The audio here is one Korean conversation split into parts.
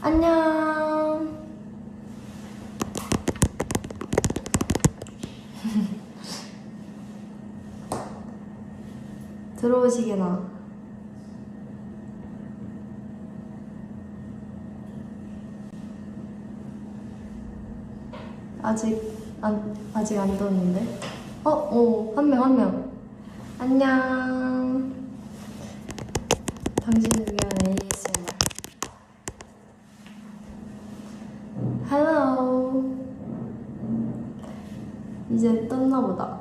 안녕. 들어오시게나. 아직 안 떴는데? 한 명. 안녕. 당신을 위한 ASMR. Hello. 이제 떴나보다.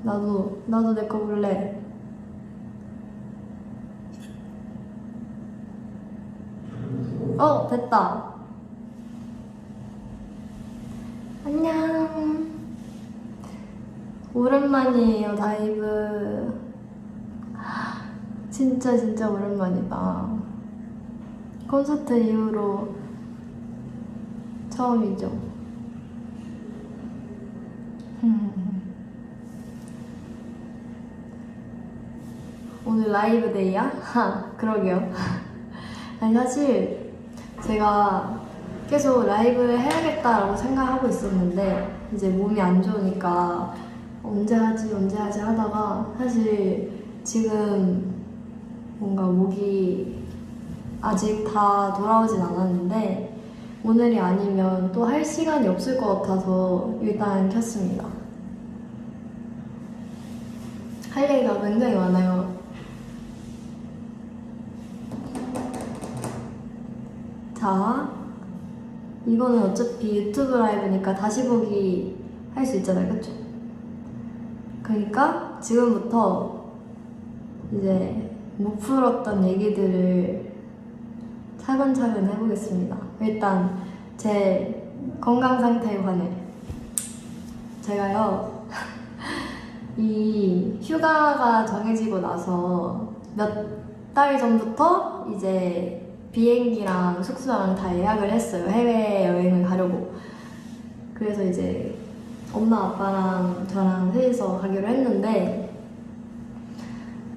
나도 내 거 볼래. 됐다. 안녕. 오랜만이에요, 다이브. 진짜 오랜만이다. 콘서트 이후로 처음이죠. 오늘 라이브 데이야? 그러게요. 아니, 사실 제가 계속 라이브를 해야겠다라고 생각하고 있었는데 이제 몸이 안 좋으니까 언제 하지 하다가 사실 지금 뭔가 목이 아직 다 돌아오진 않았는데 오늘이 아니면 또 할 시간이 없을 것 같아서 일단 켰습니다. 할 얘기가 굉장히 많아요. 자, 이거는 어차피 유튜브 라이브니까 다시 보기 할 수 있잖아요, 그쵸? 그러니까 지금부터 이제 못 풀었던 얘기들을 차근차근 해보겠습니다. 일단 제 건강 상태에 관해 제가요 이 휴가가 정해지고 나서 몇 달 전부터 이제 비행기랑 숙소랑 다 예약을 했어요. 해외여행을 가려고. 그래서 이제 엄마 아빠랑 저랑 셋이서 가기로 했는데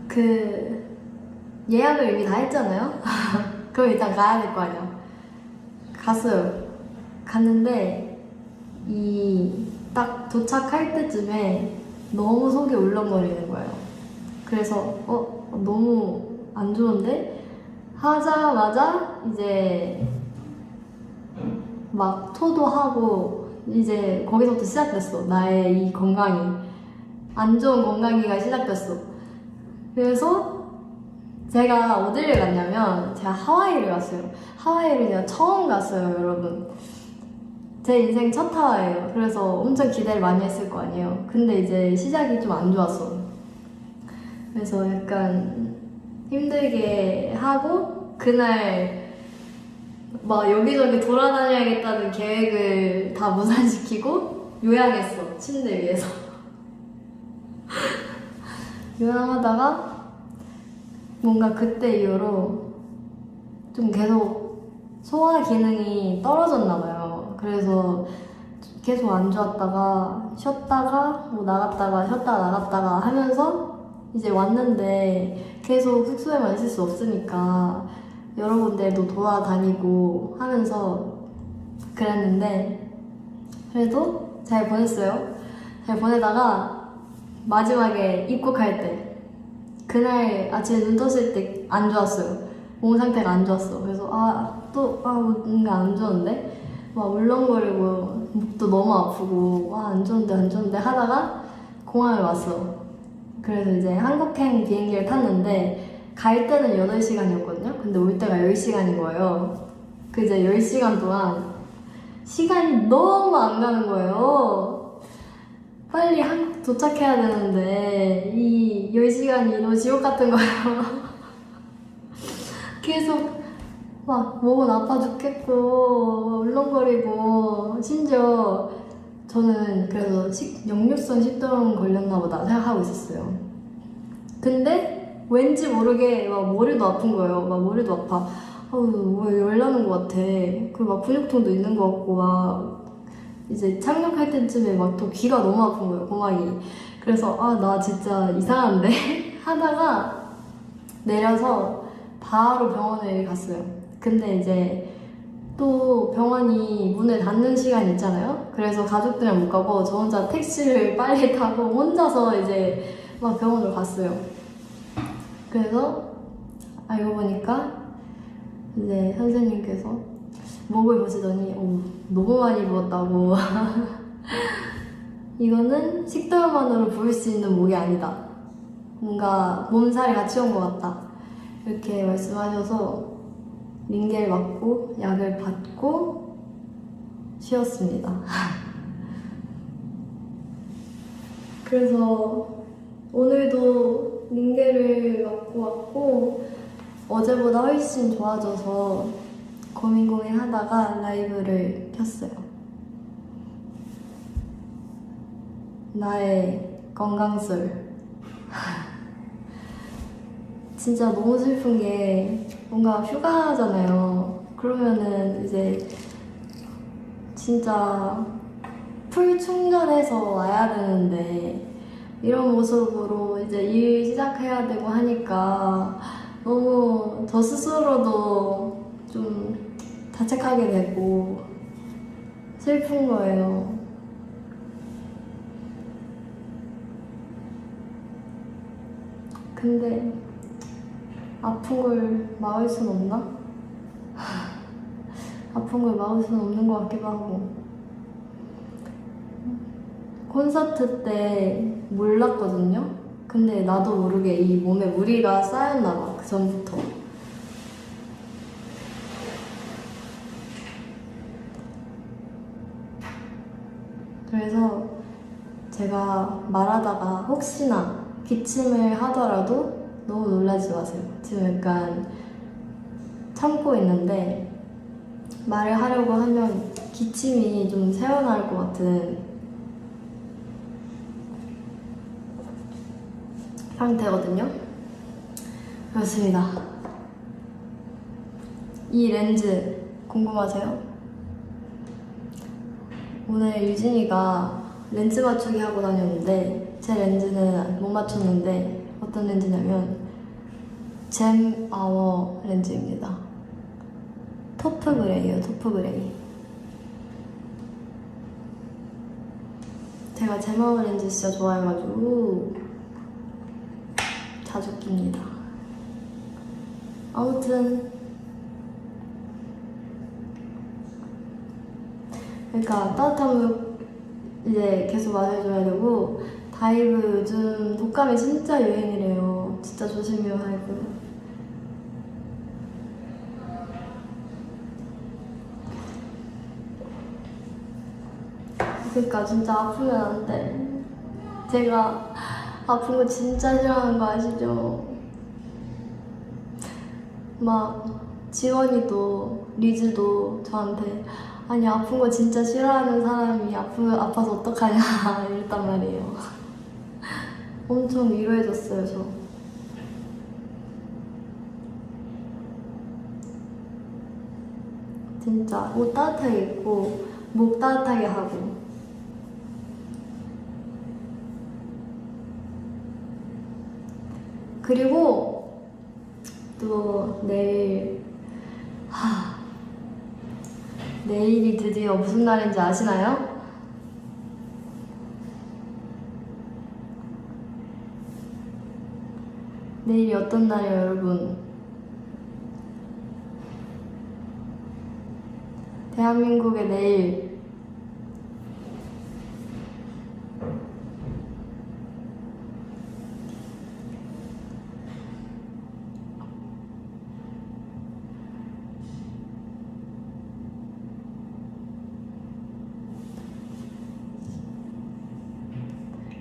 그 예약을 이미 다 했잖아요. 그럼 일단 가야 될 거 아니야. 갔어요. 갔는데 이 딱 도착할 때쯤에 너무 속이 울렁거리는 거예요. 그래서 너무 안 좋은데 하자마자 이제 막 토도 하고 이제 거기서부터 시작됐어. 나의 이 건강이 안 좋은 건강기가 시작됐어. 그래서 제가 어디를 갔냐면 제가 하와이를 갔어요. 하와이를 제가 처음 갔어요, 여러분. 제 인생 첫 하와이예요. 그래서 엄청 기대를 많이 했을 거 아니에요. 근데 이제 시작이 좀 안 좋았어. 그래서 약간 힘들게 하고 그날 막 여기저기 돌아다녀야겠다는 계획을 다 무산시키고 요양했어, 침대 위에서. 요양하다가 뭔가 그때 이후로 좀 계속 소화 기능이 떨어졌나 봐요. 그래서 계속 안 좋았다가 쉬었다가 뭐 나갔다가 쉬었다가 나갔다가 하면서 이제 왔는데 계속 숙소에만 있을 수 없으니까 여러 군데도 돌아다니고 하면서 그랬는데 그래도 잘 보냈어요. 잘 보내다가 마지막에 입국할 때 그날 아침에 눈 떴을 때 안 좋았어요. 몸 상태가 안 좋았어. 그래서 뭔가 안 좋은데 막 울렁거리고 목도 너무 아프고 안 좋은데 하다가 공항에 왔어. 그래서 이제 한국행 비행기를 탔는데 갈 때는 8시간이었거든요. 근데 올 때가 10시간인 거예요. 그 이제 10시간 동안 시간이 너무 안 가는 거예요. 빨리 한국 도착해야 되는데 이 10시간이 너무 지옥 같은 거예요. 계속 막 목은 아파 죽겠고 울렁거리고 심지어 저는 그래서 역류성 식도염 걸렸나 보다 생각하고 있었어요. 근데 왠지 모르게 막 머리도 아픈 거예요. 막 머리도 아파. 왜 열나는 것 같아. 그리고 막 근육통도 있는 것 같고 막 이제 착륙할 때쯤에 막 또 귀가 너무 아픈 거예요, 고막이. 그래서 나 진짜 이상한데? 하다가 내려서 바로 병원을 갔어요. 근데 이제 또 병원이 문을 닫는 시간이 있잖아요. 그래서 가족들이랑 못 가고 저 혼자 택시를 빨리 타고 혼자서 이제 막 병원을 갔어요. 그래서 알고 보니까 이제 선생님께서 목을 보시더니 너무 많이 부었다고 이거는 식도염만으로 부을 수 있는 목이 아니다. 뭔가 몸살이 같이 온 것 같다. 이렇게 말씀하셔서 링겔 맞고 약을 받고 쉬었습니다. 그래서 오늘도 링겔을 맞고 왔고 어제보다 훨씬 좋아져서 고민 하다가 라이브를 켰어요. 나의 건강술. 진짜 너무 슬픈 게 뭔가 휴가잖아요. 그러면은 이제 진짜 풀 충전해서 와야 되는데 이런 모습으로 이제 일 시작해야 되고 하니까 너무 저 스스로도 좀 자책하게 되고 슬픈 거예요. 근데 아픈 걸 막을 순 없나? 아픈 걸 막을 순 없는 것 같기도 하고. 콘서트 때 몰랐거든요? 근데 나도 모르게 이 몸에 무리가 쌓였나봐, 그 전부터. 그래서 제가 말하다가 혹시나 기침을 하더라도 너무 놀라지 마세요. 지금 약간 참고 있는데 말을 하려고 하면 기침이 좀 새어나올 것 같은 상태거든요. 그렇습니다. 이 렌즈 궁금하세요? 오늘 유진이가 렌즈 맞추기 하고 다녔는데 제 렌즈는 못 맞췄는데 어떤 렌즈냐면 잼 아워 렌즈입니다. 토프 그레이예요. 토프 그레이. 제가 잼 아워 렌즈 진짜 좋아해가지고 자주 낍니다. 아무튼 그러니까 따뜻한 물 이제 계속 마셔줘야 되고 다이브 요즘 독감이 진짜 유행이래요. 진짜 조심해요, 다이브. 그러니까 진짜 아프면 안 돼. 제가 아픈 거 진짜 싫어하는 거 아시죠? 막 지원이도 리즈도 저한테 아니 아픈 거 진짜 싫어하는 사람이 아파서 어떡하냐 이랬단 말이에요. 엄청 위로해줬어요, 저. 진짜 옷 따뜻하게 입고 목 따뜻하게 하고 그리고 또 내일이 드디어 무슨 날인지 아시나요? 내일이 어떤 날이에요, 여러분? 대한민국의 내일.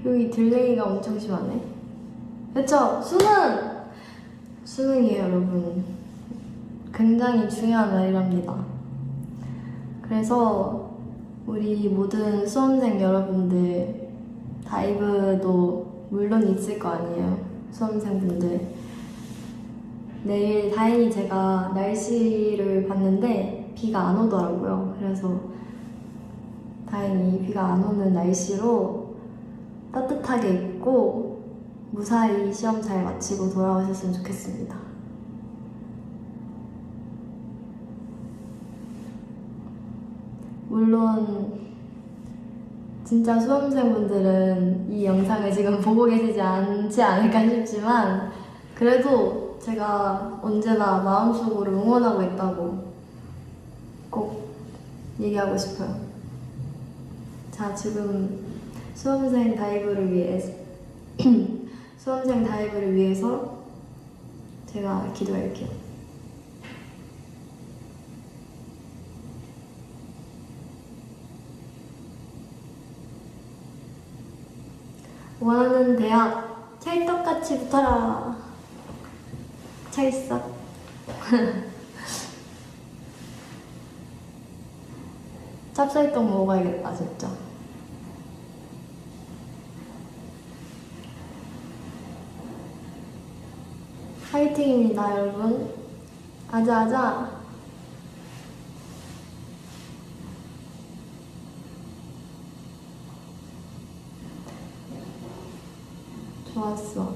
여기 딜레이가 엄청 심하네. 그쵸? 수능이에요, 여러분. 굉장히 중요한 날이랍니다. 그래서 우리 모든 수험생 여러분들, 다이브도 물론 있을 거 아니에요, 수험생분들. 내일 다행히 제가 날씨를 봤는데 비가 안 오더라고요. 그래서 다행히 비가 안 오는 날씨로 따뜻하게 입고 무사히 시험 잘 마치고 돌아오셨으면 좋겠습니다. 물론 진짜 수험생분들은 이 영상을 지금 보고 계시지 않지 않을까 싶지만 그래도 제가 언제나 마음속으로 응원하고 있다고 꼭 얘기하고 싶어요. 자, 지금 수험생 다이브를 위해서 제가 기도할게요. 원하는 대학 찰떡같이 붙어라. 찰떡. 찹쌀떡 먹어야겠다 진짜. 파이팅입니다 여러분. 아자아자. 좋았어.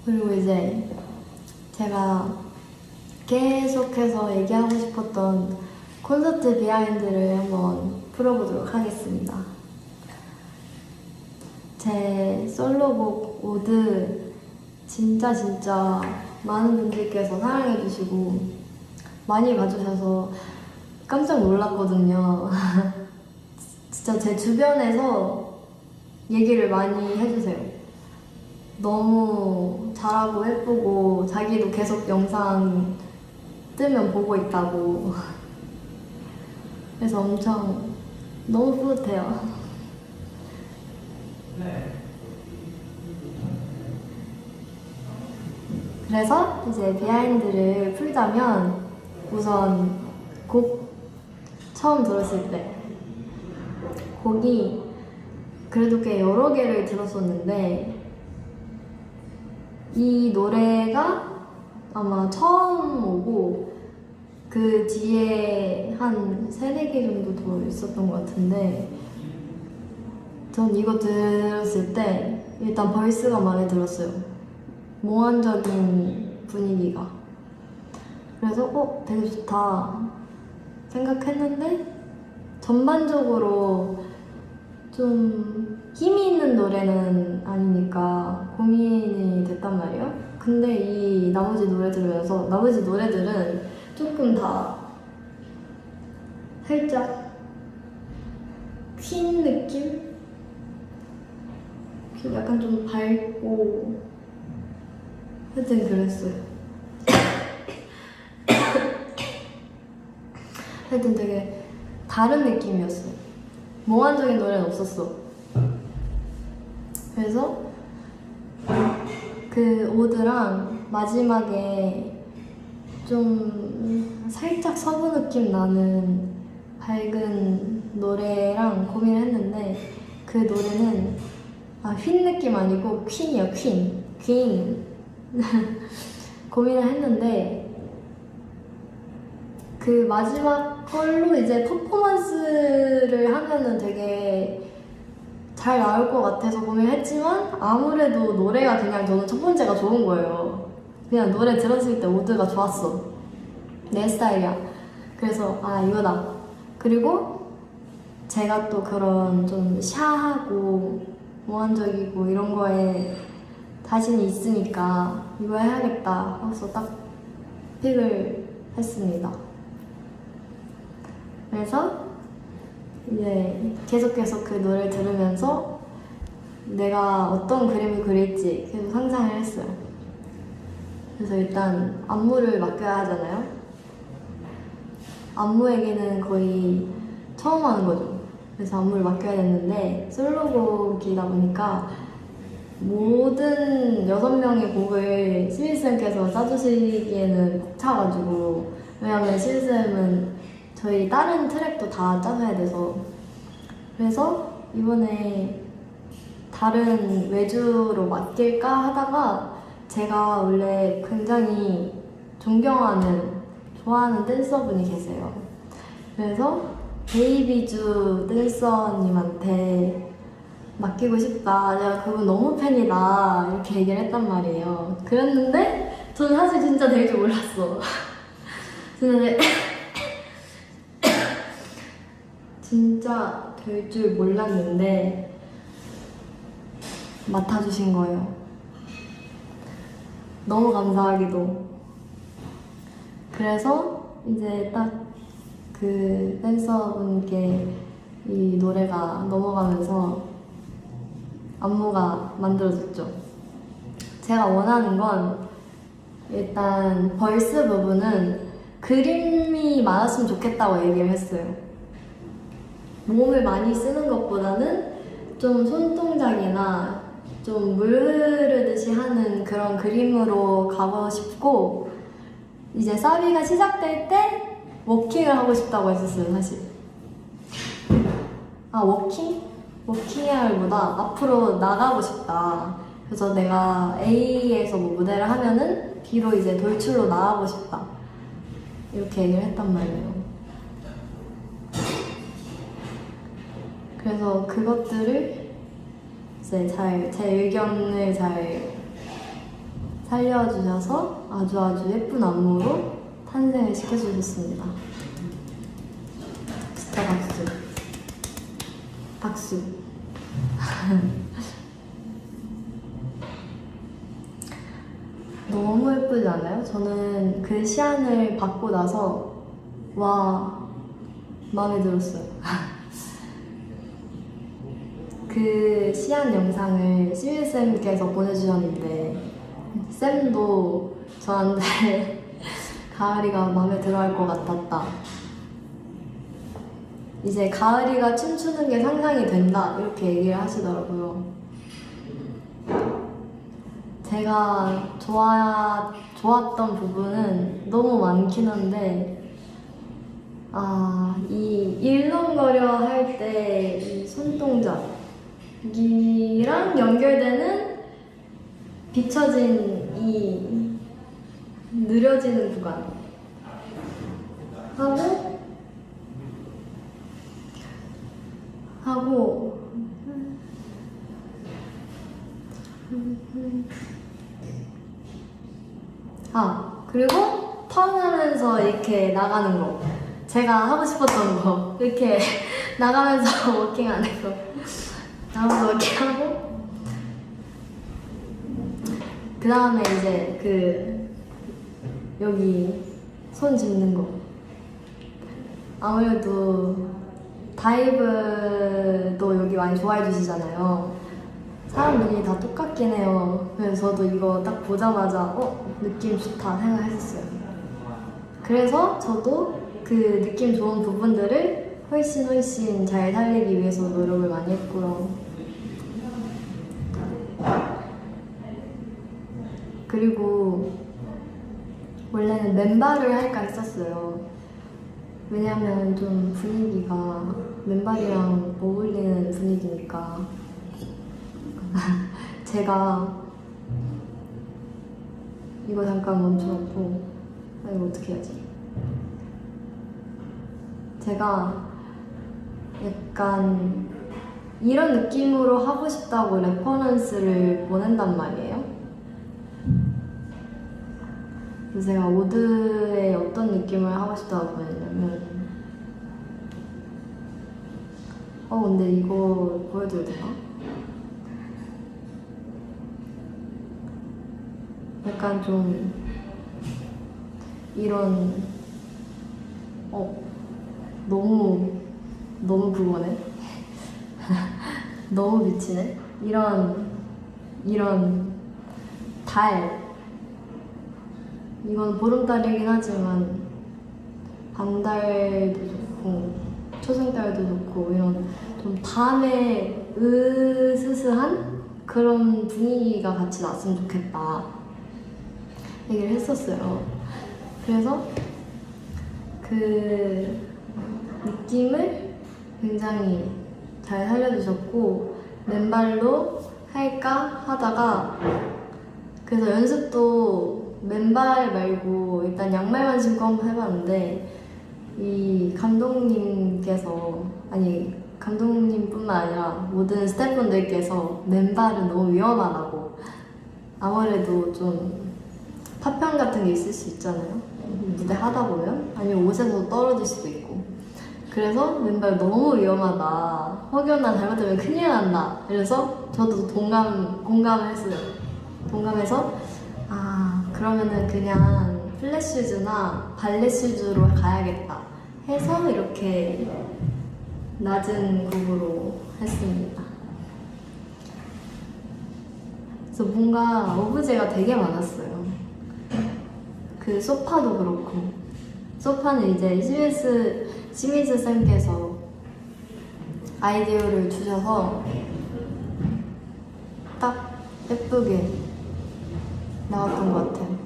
그리고 이제 제가 계속해서 얘기하고 싶었던 콘서트 비하인드를 한번 풀어보도록 하겠습니다. 제 솔로곡 오드 진짜 많은 분들께서 사랑해주시고 많이 봐주셔서 깜짝 놀랐거든요. 진짜 제 주변에서 얘기를 많이 해주세요. 너무 잘하고 예쁘고 자기도 계속 영상 뜨면 보고 있다고. 그래서 엄청 너무 뿌듯해요. 그래서 이제 비하인드를 풀자면 우선 곡 처음 들었을 때 곡이 그래도 꽤 여러 개를 들었었는데 이 노래가 아마 처음 오고 그 뒤에 한 3-4개 정도 더 있었던 것 같은데 전 이거 들었을 때 일단 벌스가 마음에 들었어요. 몽환적인 분위기가. 그래서 되게 좋다 생각했는데 전반적으로 좀 힘이 있는 노래는 아니니까 고민이 됐단 말이에요. 근데 이 나머지 노래 들으면서 나머지 노래들은 조금 다 살짝 퀸 느낌? 약간 좀 밝고 하여튼 그랬어요. 하여튼 되게 다른 느낌이었어요. 몽환적인 노래는 없었어. 그래서 그 오드랑 마지막에 좀 살짝 서부 느낌 나는 밝은 노래랑 고민을 했는데 그 노래는 휜 느낌 아니고 퀸이요. 퀸 고민을 했는데 그 마지막 걸로 이제 퍼포먼스를 하면은 되게 잘 나올 것 같아서 고민을 했지만 아무래도 노래가 그냥 저는 첫 번째가 좋은 거예요. 그냥 노래 들었을 때 오드가 좋았어. 내 스타일이야. 그래서 이거다. 그리고 제가 또 그런 좀 샤하고 몽환적이고 이런 거에 자신이 있으니까 이거 해야겠다 해서 딱 픽을 했습니다. 그래서 이제 계속 그 노래를 들으면서 내가 어떤 그림을 그릴지 계속 상상을 했어요. 그래서 일단 안무를 맡겨야 하잖아요. 안무에게는 거의 처음 하는 거죠. 그래서 안무를 맡겨야 됐는데 솔로곡이다 보니까 모든 6명의 곡을 시민쌤께서 짜주시기에는 벅차가지고 왜냐면 시민쌤은 저희 다른 트랙도 다 짜줘야 돼서 그래서 이번에 다른 외주로 맡길까 하다가 제가 원래 굉장히 좋아하는 댄서분이 계세요. 그래서 베이비주 댄서님한테 맡기고 싶다. 내가 그분 너무 팬이다. 이렇게 얘기를 했단 말이에요. 그랬는데 저는 사실 진짜 될 줄 몰랐어. 진짜 될 줄 몰랐는데 맡아주신 거예요. 너무 감사하기도. 그래서 이제 딱 그 댄서분께 이 노래가 넘어가면서 안무가 만들어졌죠. 제가 원하는 건 일단 벌스 부분은 그림이 많았으면 좋겠다고 얘기를 했어요. 몸을 많이 쓰는 것보다는 좀 손동작이나 좀 물 흐르듯이 하는 그런 그림으로 가고 싶고, 이제 사비가 시작될 때 워킹을 하고 싶다고 했었어요, 사실. 아, 워킹? 워킹이라기보다 앞으로 나가고 싶다. 그래서 내가 A에서 뭐 무대를 하면은 B로 이제 돌출로 나가고 싶다. 이렇게 얘기를 했단 말이에요. 그래서 그것들을 이제 제 의견을 잘 살려주셔서 아주 예쁜 안무로 탄생을 시켜주셨습니다. 진짜 박수. 박수. 너무 예쁘지 않아요? 저는 그 시안을 받고 나서 와, 마음에 들었어요. 그 시안 영상을 시윤쌤께서 보내주셨는데 쌤도 저한테 가을이가 마음에 들어할 것 같았다. 이제 가을이가 춤추는 게 상상이 된다. 이렇게 얘기를 하시더라고요. 제가 좋았던 부분은 너무 많긴 한데, 이 일렁거려 할 때 이 손동작이랑 연결되는 비춰진 이 느려지는 구간 하고 그리고 턴하면서 이렇게 나가는 거, 제가 하고 싶었던 거, 이렇게 나가면서 워킹하는 거, 나가면서 워킹하고, 그 다음에 이제 여기 손 짚는 거. 아무래도 다이브도 여기 많이 좋아해 주시잖아요. 사람들이 다 똑같긴 해요. 그래서 저도 이거 딱 보자마자 느낌 좋다 생각했었어요. 그래서 저도 그 느낌 좋은 부분들을 훨씬 잘 살리기 위해서 노력을 많이 했고요. 그리고 원래는 맨발을 할까 했었어요. 왜냐면 좀 분위기가 맨발이랑 어울리는 분위기니까. 제가 이거 잠깐 멈춰놓고 이거 어떻게 해야지? 제가 약간 이런 느낌으로 하고 싶다고 레퍼런스를 보낸단 말이에요. 그래서 제가 오드에 어떤 느낌을 하고 싶다고 보냈냐면, 근데 이거 보여드려도 되나? 약간 좀 이런 너무 그거네. 너무 미치네. 이런 달, 이건 보름달이긴 하지만 반달도 좋고 초승달도 좋고, 이런 좀 밤에 으스스한 그런 분위기가 같이 났으면 좋겠다 얘기를 했었어요. 그래서 그 느낌을 굉장히 잘 살려주셨고, 맨발로 할까 하다가, 그래서 연습도 맨발 말고 일단 양말만 신고 한번 해봤는데, 이 감독님께서, 감독님뿐만 아니라 모든 스태프분들께서 맨발은 너무 위험하다고, 아무래도 좀 파편 같은 게 있을 수 있잖아요. 무대 하다 보면 아니면 옷에서 떨어질 수도 있고, 그래서 맨발 너무 위험하다, 혹여나 잘못되면 큰일 난다. 그래서 저도 공감을 했어요. 공감해서 그러면은 그냥 플랫 슈즈나 발렛 슈즈로 가야겠다 해서 이렇게 낮은 곡으로 했습니다. 그래서 뭔가 오브제가 되게 많았어요. 그 소파도 그렇고, 소파는 이제 시미즈 쌤께서 아이디어를 주셔서 딱 예쁘게 나왔던 것 같아요.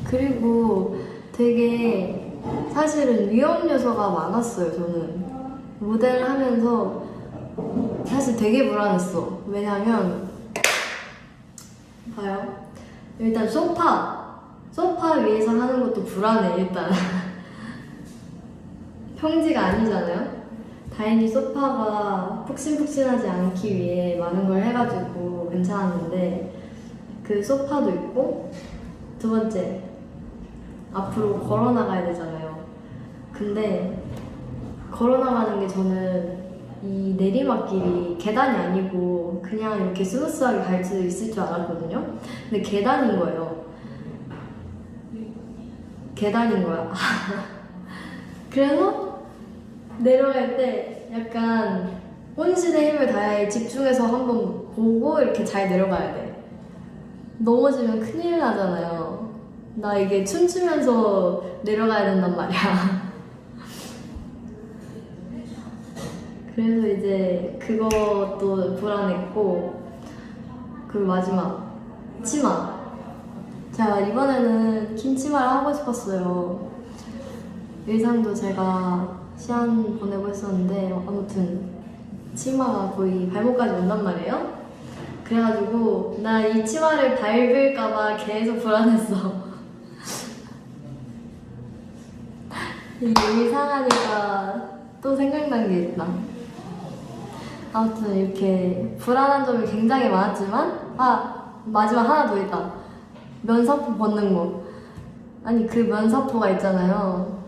그리고 되게 사실은 위험 요소가 많았어요. 저는 모델을 하면서 사실 되게 불안했어. 왜냐면 봐요, 일단 소파 위에서 하는 것도 불안해. 일단 평지가 아니잖아요. 다행히 소파가 푹신푹신하지 않기 위해 많은 걸 해가지고 괜찮았는데, 그 소파도 있고, 두 번째, 앞으로 걸어 나가야 되잖아요. 근데 걸어 나가는 게 저는 이 내리막길이 계단이 아니고 그냥 이렇게 스무스하게 갈 수 있을 줄 알았거든요. 근데 계단인 거예요. 계단인 거야. 그래서 내려갈 때 약간 혼신의 힘을 다해 집중해서 한번 보고 이렇게 잘 내려가야 돼. 넘어지면 큰일 나잖아요. 나 이게 춤추면서 내려가야 된단 말이야. 그래서 이제 그것도 불안했고, 그리고 마지막 치마. 제가 이번에는 긴 치마를 하고 싶었어요. 의상도 제가 시안 보내고 했었는데 아무튼 치마가 거의 발목까지 온단 말이에요. 그래가지고 나 이 치마를 밟을까봐 계속 불안했어. 이 의상하니까 또 생각난 게 있다. 아무튼 이렇게 불안한 점이 굉장히 많았지만, 마지막 하나 더 있다. 면사포 벗는 거. 아니, 그 면사포가 있잖아요.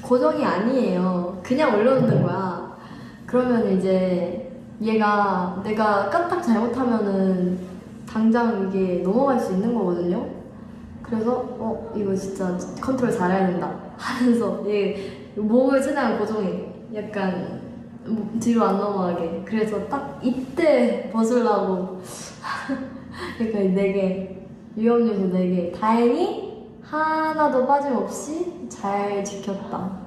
고정이 아니에요. 그냥 올려놓는 거야. 그러면 이제 얘가 내가 까딱 잘못하면은 당장 이게 넘어갈 수 있는 거거든요. 그래서 이거 진짜 컨트롤 잘해야 된다 하면서 얘 몸을 최대한 고정해. 약간 뒤로 안 넘어가게. 그래서 딱 이때 벗으려고 약간 4개, 위험 요소 4개. 다행히 하나도 빠짐없이 잘 지켰다.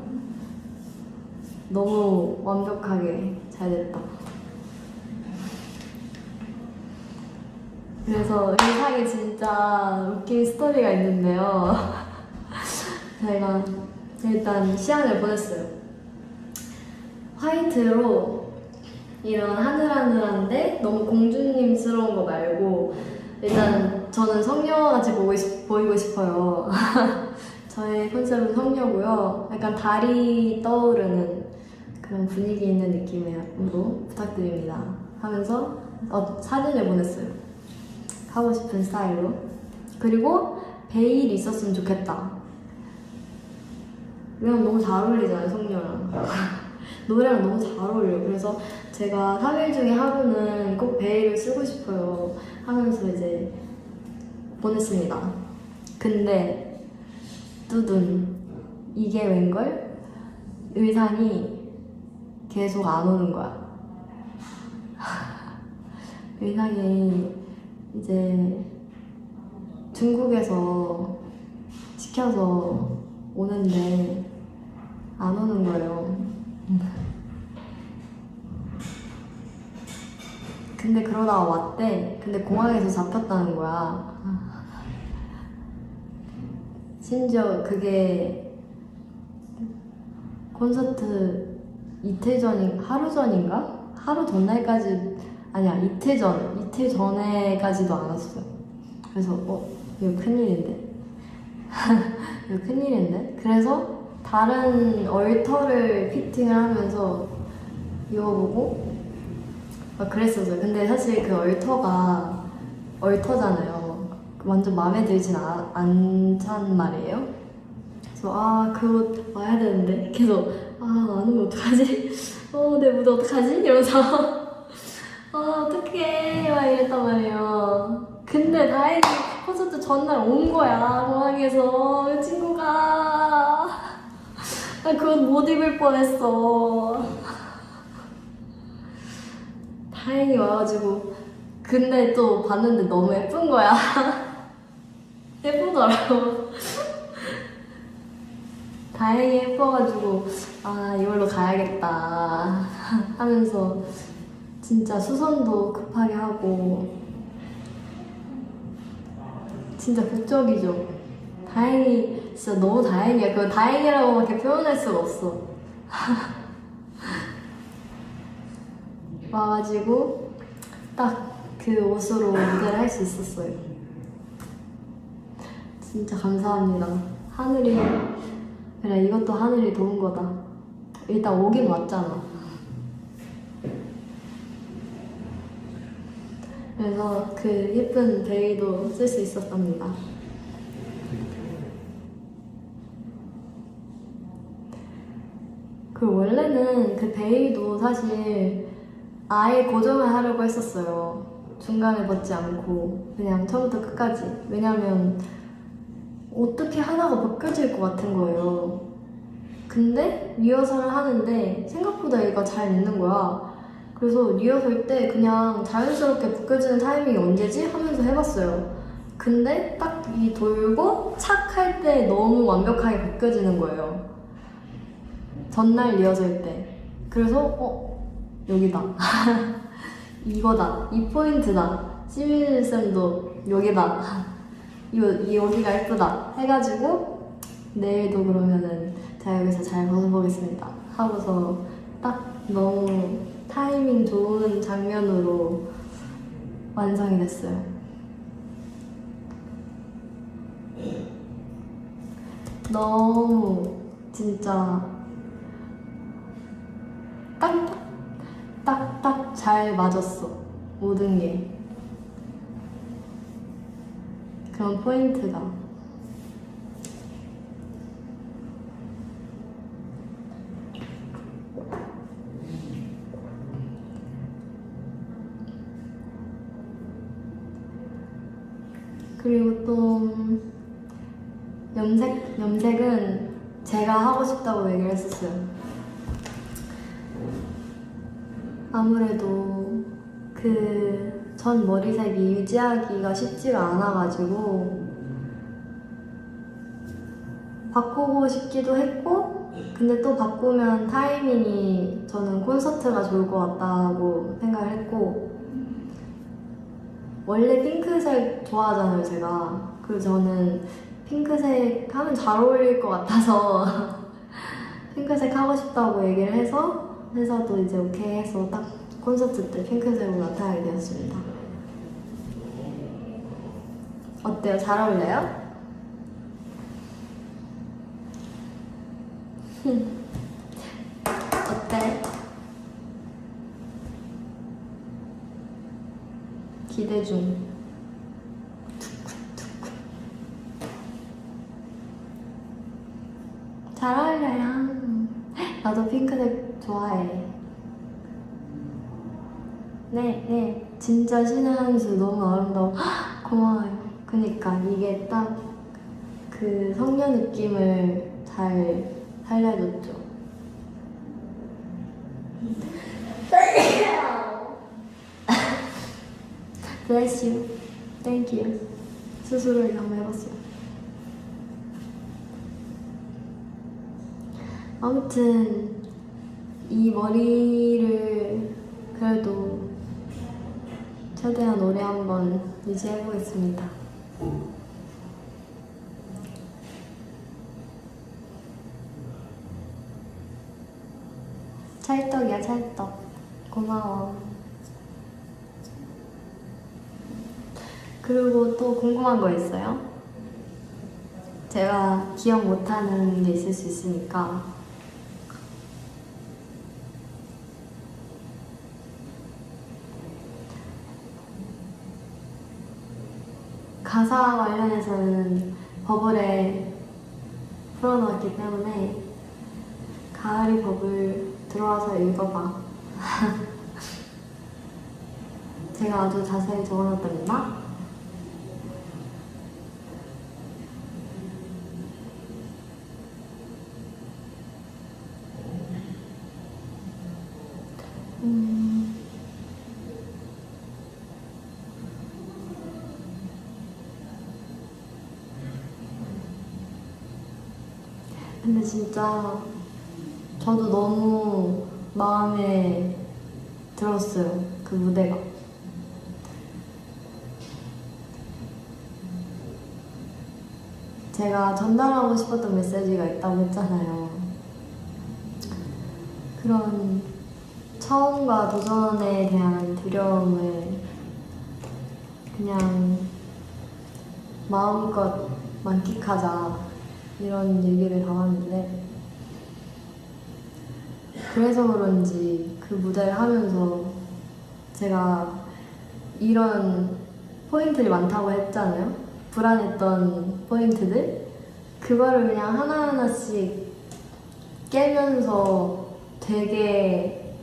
너무 완벽하게 잘 됐다. 그래서 의상이 진짜 웃긴 스토리가 있는데요. 제가 일단 시안을 보냈어요. 화이트로 이런 하늘하늘한데 너무 공주님스러운 거 말고, 일단 저는 성녀같이 보이고 싶어요. 저의 컨셉은 성녀고요. 약간 달이 떠오르는 그런 분위기 있는 느낌으로 부탁드립니다 하면서 사진을 보냈어요. 하고 싶은 스타일로. 그리고 베일이 있었으면 좋겠다. 왜냐면 너무 잘 어울리잖아요, 성녀랑. 노래랑 너무 잘 어울려요. 그래서 제가 3일 중에 하루는 꼭 베일을 쓰고 싶어요 하면서 이제 보냈습니다. 근데 뚜둔, 이게 웬걸? 의상이 계속 안 오는 거야. 의상이 이제 중국에서 시켜서 오는데 안 오는 거예요. 근데 그러다가 왔대. 근데 공항에서 잡혔다는 거야. 심지어 그게 콘서트 하루 전인가? 하루 전날까지, 아니야, 이틀 전에까지도 안 왔어요. 그래서 이거 큰일인데? 이거 큰일인데? 그래서 다른 얼터를 피팅을 하면서 입어보고 막 그랬었어요. 근데 사실 그 얼터가 얼터잖아요. 완전 마음에 들진 않단 말이에요. 그래서 그 옷 와야 되는데 계속 안 오면 어떡하지? 내 무대 어떡하지? 이러면서 어떡해 막 이랬단 말이에요. 근데 다행히 콘서트 전날 온 거야, 공항에서. 그 친구가 나 그옷 못 입을 뻔했어. 다행히 와가지고. 근데 또 봤는데 너무 예쁜 거야. 예쁘더라고. 다행히 예뻐가지고 이걸로 가야겠다 하면서 진짜 수선도 급하게 하고 진짜 극적이죠. 다행히 진짜 너무 다행이야. 그 다행이라고밖에 표현할 수가 없어. 와가지고 딱 그 옷으로 무대를 할 수 있었어요. 진짜 감사합니다. 하늘이 그래, 이것도 하늘이 도운 거다. 일단 오긴 왔잖아. 그래서 그 예쁜 베이도 쓸 수 있었답니다. 그리고 원래는 그 베이도 사실 아예 고정을 하려고 했었어요. 중간에 벗지 않고 그냥 처음부터 끝까지. 왜냐면 어떻게 하나가 벗겨질 것 같은 거예요. 근데 리허설을 하는데 생각보다 얘가 잘 있는 거야. 그래서 리허설 때 그냥 자연스럽게 벗겨지는 타이밍이 언제지? 하면서 해봤어요. 근데 딱 이 돌고 착 할 때 너무 완벽하게 벗겨지는 거예요. 전날 리허설 때. 그래서 여기다. 이거다. 이 포인트다. 시민쌤도 여기다. 여기가 예쁘다 해가지고 내일도 그러면은 제가 여기서 잘 벗어보겠습니다 하고서 딱 너무 타이밍 좋은 장면으로 완성이 됐어요. 너무 진짜 딱딱 잘 맞았어. 모든 게. 그런 포인트가. 그리고 또 염색은 제가 하고 싶다고 얘기를 했었어요. 아무래도 그 전 머리색이 유지하기가 쉽지가 않아가지고 바꾸고 싶기도 했고, 근데 또 바꾸면 타이밍이 저는 콘서트가 좋을 것 같다고 생각을 했고, 원래 핑크색 좋아하잖아요 제가. 그래서 저는 핑크색 하면 잘 어울릴 것 같아서 핑크색 하고 싶다고 얘기를 해서 회사도 이제 오케이 해서 딱 콘서트 때 핑크색으로 나타나게 되었습니다. 어때요? 잘 어울려요? 어때? 기대 중. 잘 어울려요. 나도 핑크색 좋아해. 네. 진짜 신의 한 수 너무 아름다워. 고마워요. 그니까 이게 딱 그 성녀 느낌을 잘 살려줬죠. Bless you. Thank you. 스스로 이렇게 한번 해봤어요. 아무튼 이 머리를 그래도 최대한 오래 한번 유지해보겠습니다. 찰떡이야 찰떡. 고마워. 그리고 또 궁금한 거 있어요? 제가 기억 못하는 게 있을 수 있으니까 가사 관련해서는 버블에 풀어놓았기 때문에 가을이 버블 들어와서 읽어봐. 제가 아주 자세히 적어놨답니다. 근데 진짜 저도 너무 마음에 들었어요, 그 무대가. 제가 전달하고 싶었던 메시지가 있다고 했잖아요. 그런 처음과 도전에 대한 두려움을 그냥 마음껏 만끽하자, 이런 얘기를 담았는데, 그래서 그런지 그 무대를 하면서 제가 이런 포인트들이 많다고 했잖아요. 불안했던 포인트들, 그거를 그냥 하나하나씩 깨면서 되게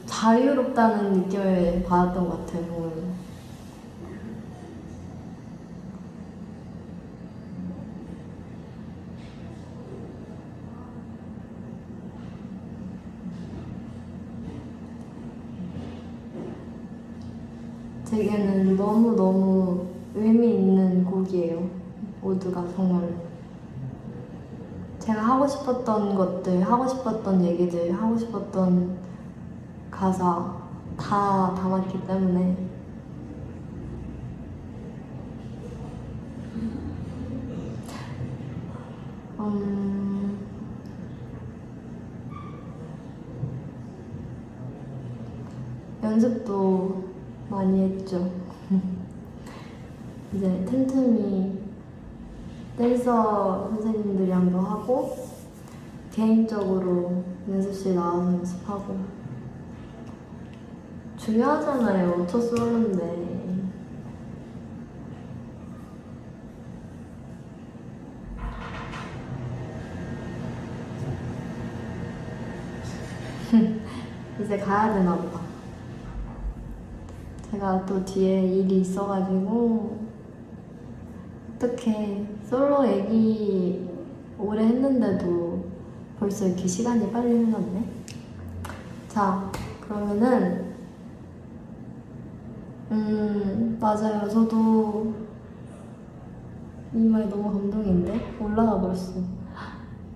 자유롭다는 느낌을 받았던 것 같아요, 정말. 제게는 너무너무 의미 있는 곡이에요, 모두가 정말로. 제가 하고 싶었던 것들, 하고 싶었던 얘기들, 하고 싶었던 가사 다 담았기 때문에 연습도 많이 했죠. 이제 틈틈이 댄서 선생님들이랑도 하고 개인적으로 연습실 나와서 연습하고. 중요하잖아요, 첫 솔로인데. 이제 가야 되나 보다. 제가 또 뒤에 일이 있어가지고. 어떡해, 솔로 얘기 오래 했는데도 벌써 이렇게 시간이 빨리 흘렀네. 자, 그러면은 맞아요, 저도 이 말 너무 감동인데? 올라가 버렸어.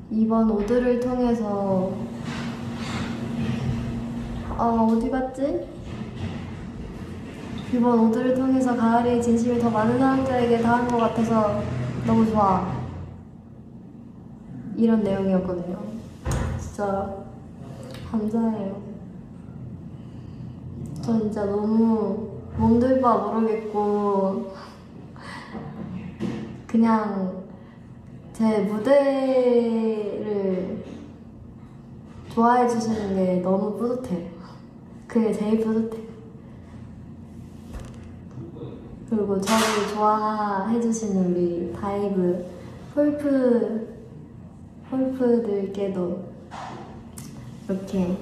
이번 오드를 통해서 어디 갔지? 이번 오드를 통해서 가을의 진심을 더 많은 사람들에게 닿은 것 같아서 너무 좋아, 이런 내용이었거든요. 진짜 감사해요. 저 진짜 너무 몸둘 바 모르겠고 그냥 제 무대를 좋아해 주시는 게 너무 뿌듯해요. 그게 제일 뿌듯해요. 그리고 저를 좋아해 주시는 우리 다이브 폴프들께도 이렇게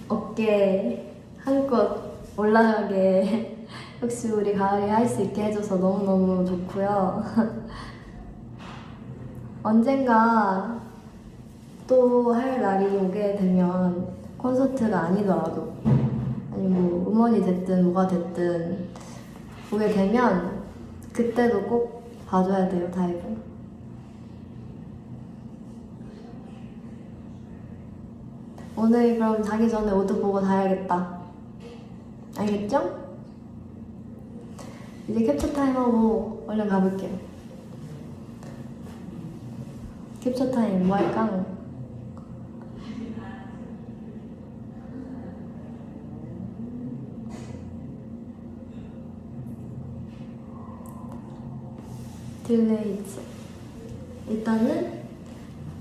어깨 한껏 올라가게 역시 우리 가을이 할 수 있게 해줘서 너무너무 좋고요. 언젠가 또 할 날이 오게 되면 콘서트가 아니더라도, 아니 뭐 음원이 됐든 뭐가 됐든 오게 되면 그때도 꼭 봐줘야 돼요, 다이브. 오늘 그럼 자기 전에 오드 보고 자야겠다. 알겠죠? 이제 캡처 타임 하고 얼른 가볼게요. 캡처 타임 뭐 할까? 딜레이즈. 일단은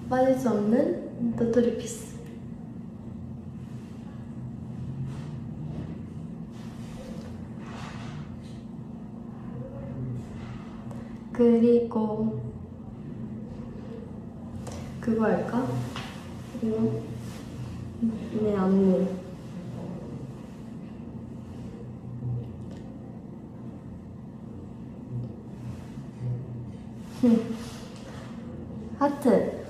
빠질 수 없는 도토리 피스. 그리고 그거 할까? 이거 내 안무. 하트.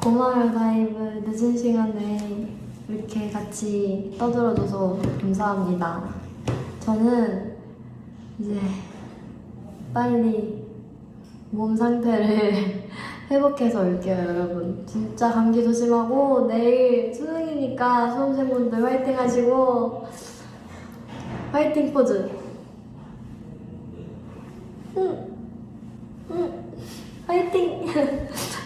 고마워요 다이브. 늦은 시간에 이렇게 같이 떠들어줘서 감사합니다. 저는 이제 빨리 몸 상태를 회복해서 올게요 여러분. 진짜 감기 조심하고 내일 수능이니까 수험생분들 화이팅 하시고 화이팅 포즈. 화이팅!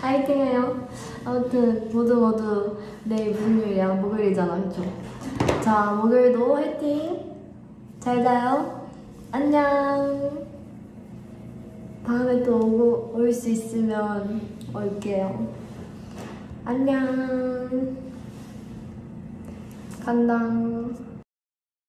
화이팅 해요. 아무튼 모두 내일 무슨 요일이야? 목요일이잖아 그쵸? 자 목요일도 화이팅! 잘 자요. 안녕. 다음에 또 올 수 있으면 올게요. 안녕. 간다.